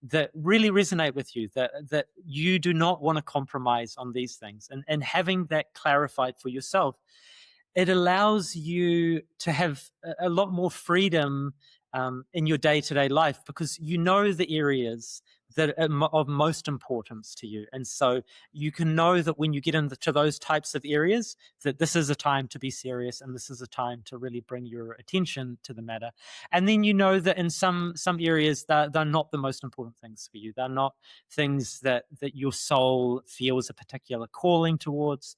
[SPEAKER 2] that really resonate with you, that you do not want to compromise on these things, and having that clarified for yourself, it allows you to have a lot more freedom in your day-to-day life, because you know the areas that are of most importance to you, and so you can know that when you get into those types of areas, that this is a time to be serious and this is a time to really bring your attention to the matter. And then you know that in some areas that they're not the most important things for you, they're not things that your soul feels a particular calling towards.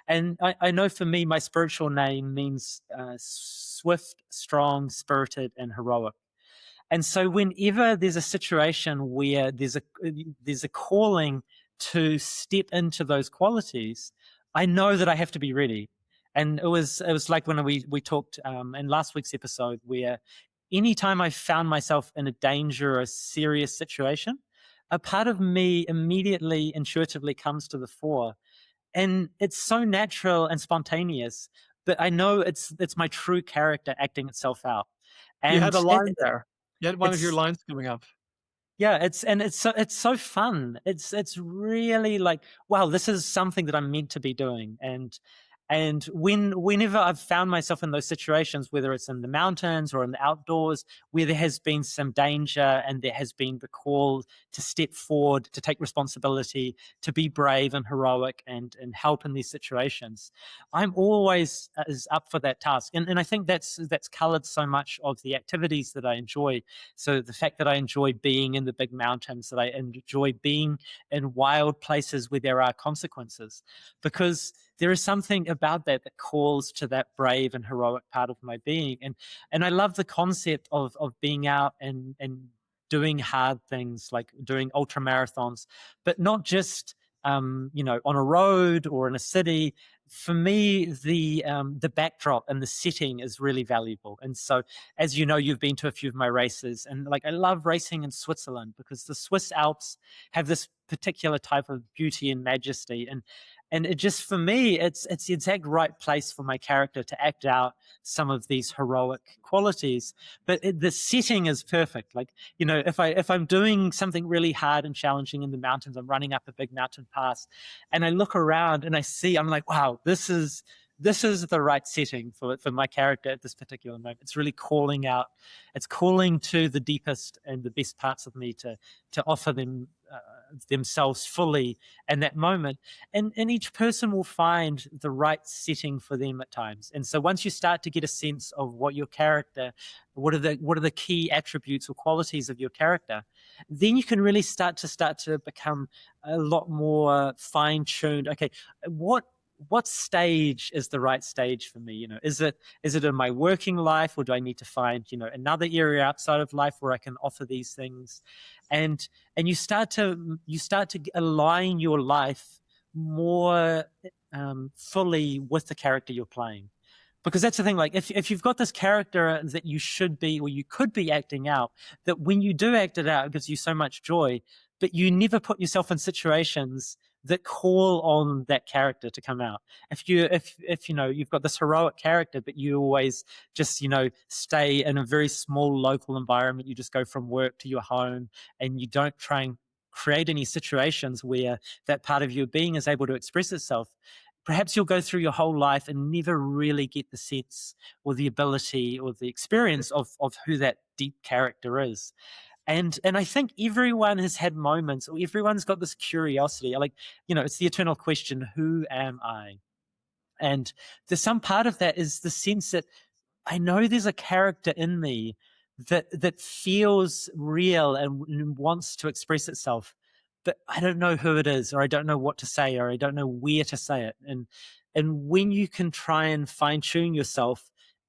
[SPEAKER 2] And I know for me, my spiritual name means swift, strong, spirited, and heroic. And so whenever there's a situation where there's a calling to step into those qualities, I know that I have to be ready. And it was like when we talked in last week's episode, where anytime I found myself in a dangerous, serious situation, a part of me immediately, intuitively comes to the fore, and it's so natural and spontaneous, but I know it's my true character acting itself out.
[SPEAKER 1] You had
[SPEAKER 2] And
[SPEAKER 1] a line there. You had one of your
[SPEAKER 2] it's
[SPEAKER 1] lines coming up.
[SPEAKER 2] yeah, it's so fun. It's really like, wow, this is something that I'm meant to be doing. And whenever I've found myself in those situations, whether it's in the mountains or in the outdoors, where there has been some danger and there has been the call to step forward, to take responsibility, to be brave and heroic and help in these situations, I'm always is up for that task. And I think that's colored so much of the activities that I enjoy. So the fact that I enjoy being in the big mountains, that I enjoy being in wild places where there are consequences, because there is something about that calls to that brave and heroic part of my being. And I love the concept of being out and doing hard things, like doing ultra marathons, but not just on a road or in a city. For me, the backdrop and the setting is really valuable. And so, as you know, you've been to a few of my races, and like I love racing in Switzerland because the Swiss Alps have this particular type of beauty and majesty. And it just, for me, it's the exact right place for my character to act out some of these heroic qualities. But the setting is perfect. Like, if I'm doing something really hard and challenging in the mountains, I'm running up a big mountain pass, and I look around and I'm like, wow, this is the right setting for my character at this particular moment. It's really calling out, it's calling to the deepest and the best parts of me to offer them themselves fully in that moment. And each person will find the right setting for them at times. And so once you start to get a sense of what your character, what are the key attributes or qualities of your character, then you can really start to become a lot more fine-tuned. Okay, what stage is the right stage for me? Is it in my working life, or do I need to find another area outside of life where I can offer these things? And you start to align your life more fully with the character you're playing. Because that's the thing, like if you've got this character that you should be, or you could be acting out, that when you do act it out, it gives you so much joy, but you never put yourself in situations that call on that character to come out. If you've got this heroic character, but you always just stay in a very small local environment, you just go from work to your home, and you don't try and create any situations where that part of your being is able to express itself, perhaps you'll go through your whole life and never really get the sense or the ability or the experience of who that deep character is. And I think everyone has had moments, or everyone's got this curiosity. Like, it's the eternal question, who am I? And there's some part of that is the sense that I know there's a character in me that feels real and wants to express itself, but I don't know who it is, or I don't know what to say, or I don't know where to say it. And when you can try and fine tune yourself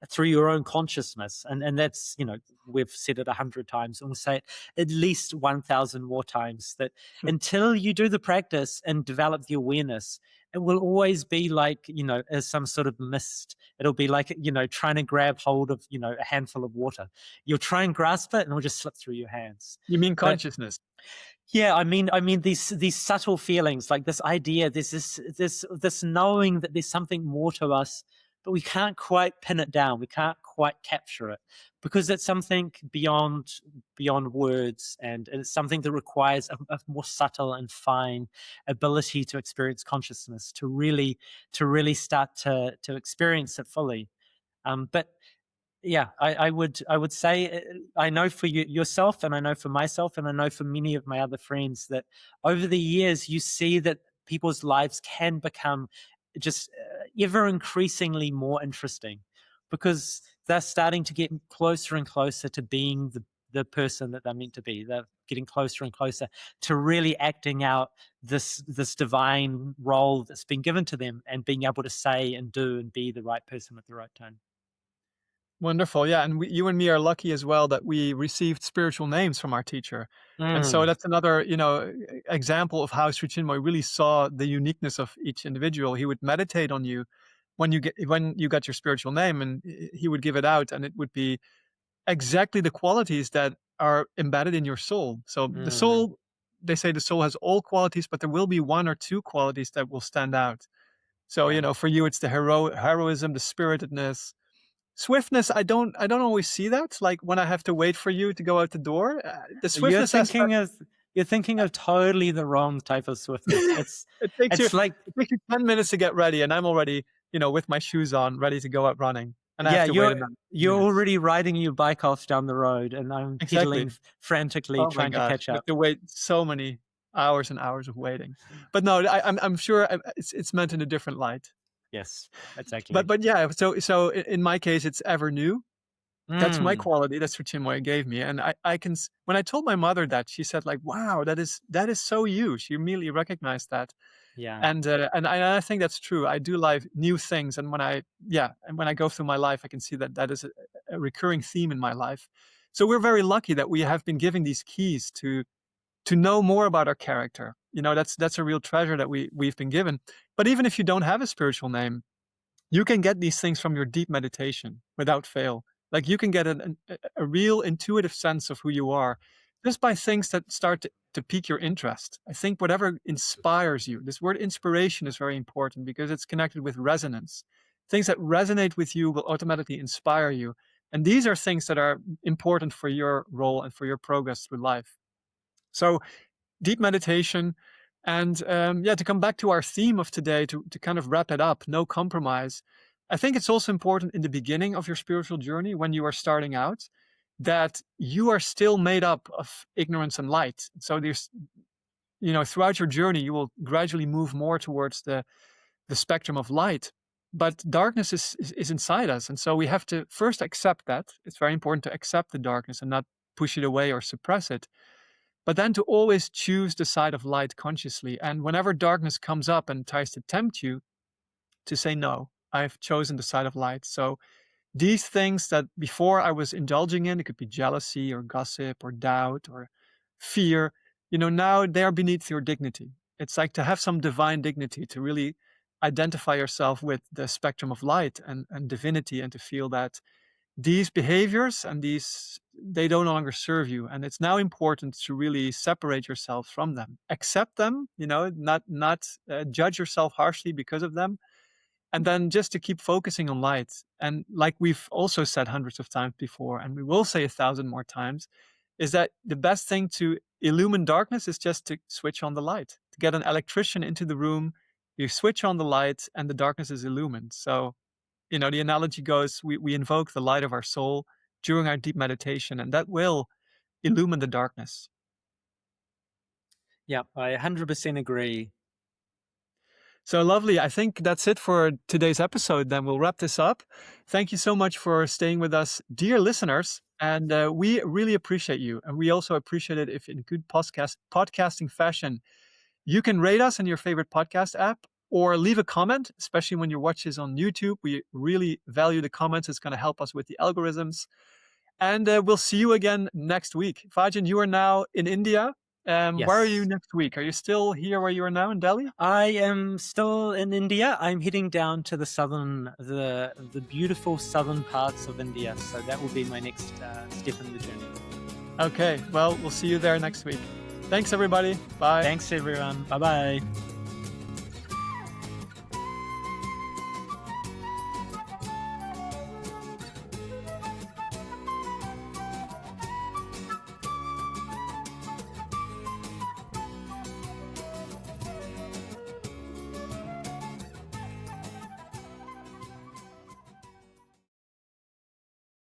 [SPEAKER 2] through your own consciousness, and that's, we've said it 100 times, and we'll say it at least 1,000 more times, that until you do the practice and develop the awareness, it will always be like, as some sort of mist. It'll be like, trying to grab hold of, a handful of water. You'll try and grasp it, and it'll just slip through your hands.
[SPEAKER 1] You mean
[SPEAKER 2] But
[SPEAKER 1] consciousness?
[SPEAKER 2] yeah, I mean these subtle feelings, like this idea, there's this knowing that there's something more to us, but we can't quite pin it down. We can't quite capture it, because it's something beyond words, and it's something that requires a more subtle and fine ability to experience consciousness, to really start to experience it fully. But yeah, I would say, I know for yourself, and I know for myself, and I know for many of my other friends, that over the years you see that people's lives can become just ever increasingly more interesting, because they're starting to get closer and closer to being the person that they're meant to be. They're getting closer and closer to really acting out this divine role that's been given to them, and being able to say and do and be the right person at the right time.
[SPEAKER 1] Wonderful. Yeah. And you and me are lucky as well that we received spiritual names from our teacher. And so that's another, example of how Sri Chinmoy really saw the uniqueness of each individual. He would meditate on you when you got your spiritual name, and he would give it out, and it would be exactly the qualities that are embedded in your soul. So the soul, they say the soul has all qualities, but there will be one or two qualities that will stand out. So, for you, it's the heroism, the spiritedness. Swiftness, I don't always see that. Like when I have to wait for you to go out the door, the swiftness
[SPEAKER 2] You're thinking of totally the wrong type of swiftness.
[SPEAKER 1] it takes
[SPEAKER 2] It's like,
[SPEAKER 1] it takes you 10 minutes to get ready, and I'm already, with my shoes on, ready to go out running. And I
[SPEAKER 2] yeah,
[SPEAKER 1] have to wait another
[SPEAKER 2] you're
[SPEAKER 1] minutes.
[SPEAKER 2] already riding your bike off down the road, and I'm
[SPEAKER 1] Exactly.
[SPEAKER 2] pedaling frantically
[SPEAKER 1] Oh my
[SPEAKER 2] trying to
[SPEAKER 1] gosh,
[SPEAKER 2] catch
[SPEAKER 1] you have
[SPEAKER 2] up.
[SPEAKER 1] to wait so many hours and hours of waiting. But no, I'm sure it's meant in a different light.
[SPEAKER 2] Yes, exactly.
[SPEAKER 1] But yeah, so in my case, it's ever new. That's my quality. That's what Chinmoy gave me. And I can, when I told my mother that, she said like, wow, that is so you. She immediately recognized that.
[SPEAKER 2] Yeah.
[SPEAKER 1] And I think that's true. I do like new things. And when I go through my life, I can see that is a recurring theme in my life. So we're very lucky that we have been given these keys to know more about our character. That's a real treasure that we've been given. But even if you don't have a spiritual name, you can get these things from your deep meditation without fail. Like you can get a real intuitive sense of who you are just by things that start to pique your interest. I think whatever inspires you, this word inspiration is very important because it's connected with resonance. Things that resonate with you will automatically inspire you. And these are things that are important for your role and for your progress through life. So deep meditation. And to come back to our theme of today, to kind of wrap it up, no compromise. I think it's also important in the beginning of your spiritual journey, when you are starting out, that you are still made up of ignorance and light. So there's, throughout your journey, you will gradually move more towards the spectrum of light. But darkness is inside us. And so we have to first accept that. It's very important to accept the darkness and not push it away or suppress it. But then to always choose the side of light consciously. And whenever darkness comes up and tries to tempt you, to say, no, I've chosen the side of light. So these things that before I was indulging in, it could be jealousy or gossip or doubt or fear, now they are beneath your dignity. It's like to have some divine dignity, to really identify yourself with the spectrum of light and divinity, and to feel that these behaviors and they no longer serve you. And it's now important to really separate yourself from them, accept them, not judge yourself harshly because of them. And then just to keep focusing on light. And like we've also said hundreds of times before, and we will say 1,000 more times, is that the best thing to illumine darkness is just to switch on the light. To get an electrician into the room, you switch on the light and the darkness is illumined. So, the analogy goes, we invoke the light of our soul during our deep meditation, and that will illumine the darkness.
[SPEAKER 2] Yeah, I 100% agree.
[SPEAKER 1] So lovely. I think that's it for today's episode. Then we'll wrap this up. Thank you so much for staying with us, dear listeners. And we really appreciate you. And we also appreciate it if, in good podcasting fashion, you can rate us in your favorite podcast app or leave a comment, especially when you watch this on YouTube. We really value the comments. It's going to help us with the algorithms. And we'll see you again next week. Vajin, you are now in India.
[SPEAKER 2] Yes.
[SPEAKER 1] Where are you next week? Are you still here where you are now in Delhi?
[SPEAKER 2] I am still in India. I'm heading down to the beautiful southern parts of India. So that will be my next step in the journey.
[SPEAKER 1] Okay, well, we'll see you there next week. Thanks, everybody. Bye.
[SPEAKER 2] Thanks, everyone. Bye-bye.